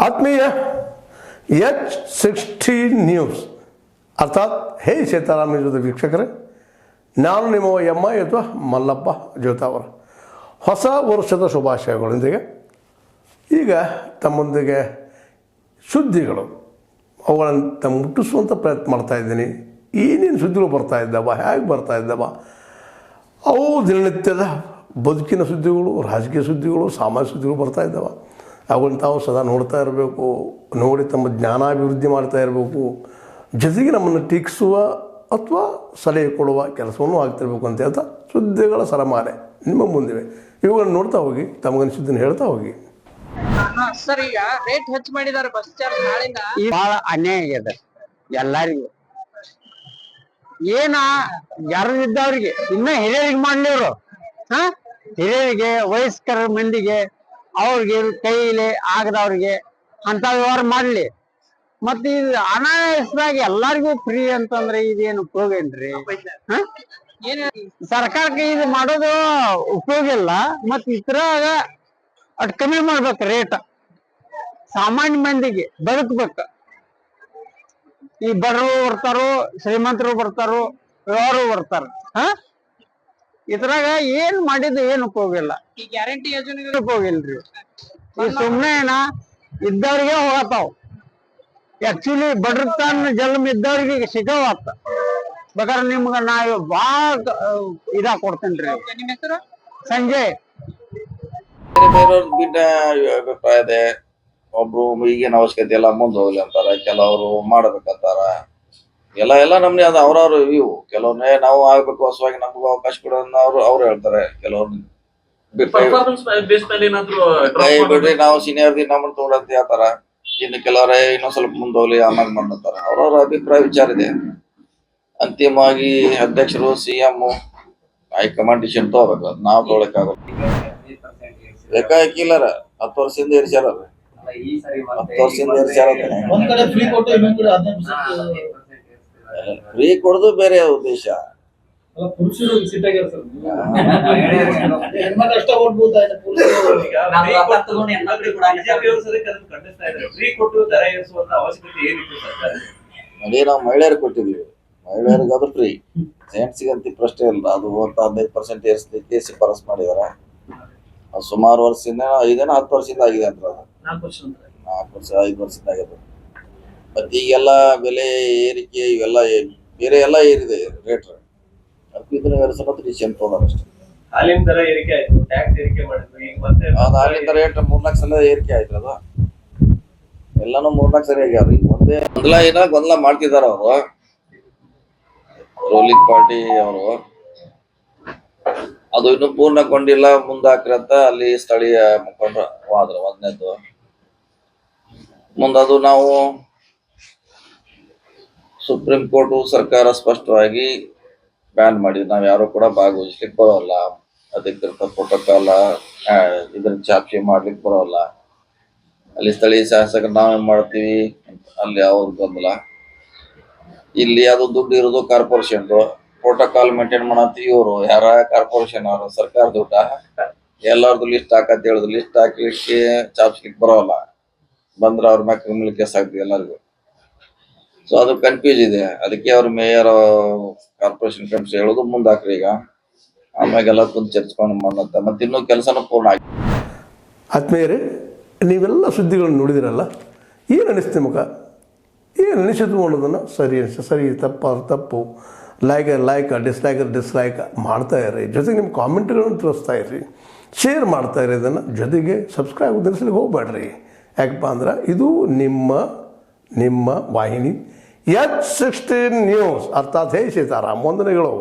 ಆತ್ಮೀಯ H60 news ಅರ್ಥಾತ್ ಹೇ ಸೀತಾರಾಮ ಜೊತೆ ವೀಕ್ಷಕರೇ, ನಾನು ನಿಮ್ಮ MI ಅಥವಾ ಮಲ್ಲಪ್ಪ ಜೋತಾವರ. ಹೊಸ ವರ್ಷದ ಶುಭಾಶಯಗಳೊಂದಿಗೆ ಈಗ ತಮ್ಮೊಂದಿಗೆ ಸುದ್ದಿಗಳು ಅವುಗಳನ್ನು ಮುಟ್ಟಿಸುವಂಥ ಪ್ರಯತ್ನ ಮಾಡ್ತಾಯಿದ್ದೀನಿ. ಏನೇನು ಸುದ್ದಿಗಳು ಬರ್ತಾ ಇದ್ದಾವ, ಹೇಗೆ ಬರ್ತಾ ಇದ್ದಾವ, ಅವು ದಿನನಿತ್ಯದ ಬದುಕಿನ ಸುದ್ದಿಗಳು, ರಾಜಕೀಯ ಸುದ್ದಿಗಳು, ಸಾಮಾಜಿಕ ಸುದ್ದಿಗಳು ಬರ್ತಾ ಇದ್ದಾವೆ. ಅವುಗಳನ್ನ ತಾವು ಸದಾ ನೋಡ್ತಾ ಇರಬೇಕು, ನೋಡಿ ತಮ್ಮ ಜ್ಞಾನಾಭಿವೃದ್ಧಿ ಮಾಡ್ತಾ ಇರಬೇಕು. ಜೊತೆಗೆ ನಮ್ಮನ್ನು ಟೀಕಿಸುವ ಅಥವಾ ಸಲಹೆ ಕೊಡುವ ಕೆಲಸವನ್ನು ಆಗ್ತಿರ್ಬೇಕು ಅಂತ ಹೇಳ್ತಾ ಸುದ್ದಿಗಳ ಸರಮಾಲೆ ನಿಮ್ಮ ಮುಂದಿವೆ. ಇವುಗಳನ್ನು ನೋಡ್ತಾ ಹೋಗಿ, ತಮಗನಿಸಿದ್ದನ್ನು ಹೇಳ್ತಾ ಹೋಗಿ. ಸರ್, ಈಗ ರೇಟ್ ಹೆಚ್ಚು ಮಾಡಿದ್ದಾರೆ ಬಸ್ ಚಾರ್ಜ್ ನಾಳಿಂದ. ಬಹಳ ಅನ್ಯಾಯ ಆಗ್ಯದ ಎಲ್ಲರಿಗೂ. ಏನ ಯಾರಿದ್ದವ್ರಿಗೆ ಇನ್ನ ಹಿರಿಯರಿಗೆ ಮಾಡ್ಲಿವ್ರು, ಹಿರಿಯರಿಗೆ ವಯಸ್ಕರ ಮಂದಿಗೆ ಅವ್ರಿಗೆ ಕೈಲಿ ಆಗದವ್ರಿಗೆ ಅಂತ ವ್ಯವಹಾರ ಮಾಡ್ಲಿ. ಮತ್ತ ಇದು ಅನಾಯಾಸವಾಗಿ ಎಲ್ಲಾರ್ಗೂ ಫ್ರೀ ಅಂತಂದ್ರೆ ಇದೇನು ಉಪಯೋಗ ಏನ್ರಿ? ಸರ್ಕಾರಕ್ಕೆ ಇದು ಮಾಡೋದು ಉಪಯೋಗ ಇಲ್ಲ. ಮತ್ ಇದ್ರಾಗ ಅಟ್ ಕಮ್ಮಿ ಮಾಡ್ಬೇಕು ರೇಟ್. ಸಾಮಾನ್ಯ ಮಂದಿಗೆ ಬದುಕ್ಬೇಕ. ಈ ಬಡವರು ಬರ್ತಾರೋ, ಶ್ರೀಮಂತರು ಬರ್ತಾರೋ, ಯಾರು ಬರ್ತಾರ. ಇದ್ರಾಗ ಏನ್ ಮಾಡಿದ್ದು ಏನ್ ಉಪಯೋಗ ಇಲ್ಲ. ಈ ಗ್ಯಾರಂಟಿ ಯೋಜನೆ ಉಪಯೋಗ ಇಲ್ರಿ. ಈ ಸುಮ್ನೆ ಇದ್ದವ್ರಿಗೆ ಹೋಗತ್ತಾವ. ಆಕ್ಚುಲಿ ಬಡ್ರತನ ಜನ್ಮ ಇದ್ದವ್ರಿಗೆ ಸಿಗವತ್ತ. ಬೇಕಾದ್ರೆ ನಿಮ್ಗ ನಾವು ಬಾಳ ಇದಾಗ ಕೊಡ್ತೇನ್ರಿ. ನಿಮ್ಮ ಹೆಸರು? ಸಂಜಯ್. ಬೇರೆಯವ್ರ ಬಿಟ್ಟ ಅಭಿಪ್ರಾಯ ಇದೆ. ಒಬ್ರು ಈಗೇನ್ ಅವಶ್ಯಕತೆ ಎಲ್ಲ ಮುಂದೆ ಹೋಗ್ಲಿ ಅಂತಾರ, ಕೆಲವರು ಮಾಡ್ಬೇಕಂತಾರ. ಎಲ್ಲ ನಮ್ನಿ ಅದ ಅವ್ರವ್ರ ಇವು. ಕೆಲವ್ರನ್ನೇ ನಾವು ಆಗ್ಬೇಕು, ಹೊಸವಾಗಿ ನಮಗೂ ಅವಕಾಶ ಕೊಡೋದನ್ನ ಅವ್ರು ಹೇಳ್ತಾರೆ. ಕೆಲವ್ರು ಕೈ ಬಿಡ್ರಿ, ನಾವು ಸೀನಿಯರ್ ನಮ್ಮನ್ನ ತಗೊಳಂತ ಹೇಳ್ತಾರ. ಇನ್ನು ಕೆಲವರೇ ಇನ್ನೊಂದ್ ಸ್ವಲ್ಪ ಮುಂದೆ ಹೋಗ್ಲಿ ಆಮ್ಯಾಗ ಮಾಡ್ತಾರ. ಅವ್ರವ್ರ ಅಭಿಪ್ರಾಯ ವಿಚಾರ ಇದೆ. ಅಂತಿಮವಾಗಿ ಅಧ್ಯಕ್ಷರು, CM, ಹೈಕಮಾಂಡ್ ಡಿಸಿಷನ್ ತಗೋಬೇಕು. ನಾವ್ ತಗೊಳಕಾಗಲ್ಲ. ಬೇಕಾಗಿಲ್ಲರ 10 ವರ್ಷದಿಂದ ಇರ್ಸ್ಯಾರ. 10 ವರ್ಷದಿಂದ ಇರ್ಸ್ಯಾರ. ಫ್ರೀ ಕೊಡೋದು ಬೇರೆ ಉದ್ದೇಶ. ನೋಡಿ, ನಾವು ಮಹಿಳೆಯರಿಗೆ ಕೊಟ್ಟಿದೀವಿ. ಮಹಿಳೆಯರಿಗೆ ಅದು ಫ್ರೀ. ಜೆಂಟ್ಸ್ಗಂತ ಪ್ರಶ್ನೆ ಇಲ್ಲ. ಅದು 15% ಏರಿಸಲಿಕ್ಕೆ ಶಿಫಾರಸ್ ಮಾಡಿದಾರ. ಸುಮಾರು ವರ್ಷದಿಂದ 10 ವರ್ಷದಿಂದ ಆಗಿದೆ ಅಂತ. 4 ವರ್ಷ 5 ವರ್ಷದಿಂದ ಆಗಿದೆ. ಮತ್ತೆ ಈಗೆಲ್ಲ ಬೆಲೆ ಏರಿಕೆ ಇವೆಲ್ಲ ಬೇರೆ ಎಲ್ಲ ಏರಿದೆ ರೇಟ್. ಇದನ್ನ ಡಿಸಿಷನ್ ತಗೊಂಡಷ್ಟೇ. ಹಾಲಿನ ದರ ಏರಿಕೆ ಆಯ್ತು, ಟ್ಯಾಕ್ಸ್ ಏರಿಕೆ ಮಾಡಿದ್ರು. ಈಗ ಮತ್ತೆ ಹಾಲಿನ ದರ ರೇಟ್ 3-4 ಸಲ ಏರಿಕೆ ಆಯ್ತು. ಅದು ಎಲ್ಲಾನು 3-4 ಸರಿ ಆಗ್ಯಾವ. ಈಗ ಒಂದೇ ಗೊಂದಲ ಮಾಡ್ತಿದಾರ ಅವರು, ರೂಲಿಂಗ್ ಪಾರ್ಟಿ ಅವರು. ಅದು ಇನ್ನು ಪೂರ್ಣಗೊಂಡಿಲ್ಲ, ಮುಂದಾಕ್ರಿ ಅಂತ ಅಲ್ಲಿ ಸ್ಥಳೀಯ ಮುಖಂಡರು ವಾದ್ರು. ಒಂದನೇದು ಮುಂದದು ನಾವು ಸುಪ್ರೀಂ ಕೋರ್ಟ್ ಸರ್ಕಾರ ಸ್ಪಷ್ಟವಾಗಿ ಬ್ಯಾನ್ ಮಾಡಿ ನಾವ್ ಯಾರು ಕೂಡ ಭಾಗವಹಿಸ್ಲಿಕ್ಕೆ ಬರೋಲ್ಲ. ಅಧಿಕೃತ ಪ್ರೋಟೋಕಾಲ ಇದ್ರ ಚಾಪ್ಸಿ ಮಾಡ್ಲಿಕ್ಕೆ ಬರೋಲ್ಲ. ಅಲ್ಲಿ ಸ್ಥಳೀಯ ಶಾಸಕರು ನಾವೇನ್ ಮಾಡ್ತೀವಿ, ಅಲ್ಲಿ ಅವ್ರ ಗೊಂದಲ. ಇಲ್ಲಿ ಅದು ದುಡ್ಡು ಇರೋದು ಕಾರ್ಪೊರೇಷನ್, ಪ್ರೋಟೋಕಾಲ್ ಮೇಂಟೈನ್ ಮಾಡತ್ತೀವಿ. ಇವರು ಯಾರ ಕಾರ್ಪೊರೇಷನ್ ಅವರು ಸರ್ಕಾರ ದುಡ್ಡ ಎಲ್ಲಾರ್ದು ಲಿಸ್ಟ್ ಹಾಕಂತ ಹೇಳುದು. ಲಿಸ್ಟ್ ಹಾಕ್ಲಿಕ್ಕೆ ಚಾಪ್ಸ್ಲಿಕ್ಕೆ ಬರೋಲ್ಲ. ಬಂದ್ರ ಅವ್ರ ಮ್ಯಾಗ ಕ್ರಿಮಿನಲ್ ಕೇಸ್ ಆಗ್ತದೆ ಎಲ್ಲರಿಗೂ. ಸೊ ಅದು ಕನ್ಫ್ಯೂಸ್ ಇದೆ. ಅದಕ್ಕೆ ಅವ್ರ ಮೇಯರ್, ಕಾರ್ಪೊರೇಷನ್ ಕಮಿಷನ್ ಹೇಳೋದು ಮುಂದಾಕ್ರಿ. ಈಗ ಆಮ್ಯಾಗೆಲ್ಲ ಕುಂತು ಚರ್ಚ್ಕೊಂಡು ಮಾಡತ್ತ. ಮತ್ತೆ ಇನ್ನೂ ಕೆಲಸನೂ ಪೂರ್ಣ ಆಗಿ. ಆತ್ಮೀಯರೇ, ನೀವೆಲ್ಲ ಸುದ್ದಿಗಳನ್ನು ನೋಡಿದಿರಲ್ಲ. ಏನು ಅನಿಸ್ತು ನಿಮಗ? ಏನು ಅನಿಸಿದ್ರು ಅನ್ನೋದನ್ನು ಸರಿ ತಪ್ಪು ಲೈಕ್ ಡಿಸ್ಲೈಕ್ ಮಾಡ್ತಾ ಇರ್ರಿ. ಜೊತೆಗೆ ನಿಮ್ಮ ಕಾಮೆಂಟ್ಗಳನ್ನು ತಿಳಿಸ್ತಾ ಇರ್ರಿ, ಶೇರ್ ಮಾಡ್ತಾ ಇರಿ. ಇದನ್ನು ಜೊತೆಗೆ ಸಬ್ಸ್ಕ್ರೈಬ್ ಧರಿಸಲಿಕ್ಕೆ ಹೋಗ್ಬೇಡ್ರಿ. ಯಾಕಪ್ಪ ಅಂದ್ರೆ ಇದು ನಿಮ್ಮ ವಾಹಿನಿ H60 ನ್ಯೂಸ್ ಅರ್ಥಾತ್ ಹೇ ಸೀತಾರಾಮ್. ವಂದನೆಗಳು.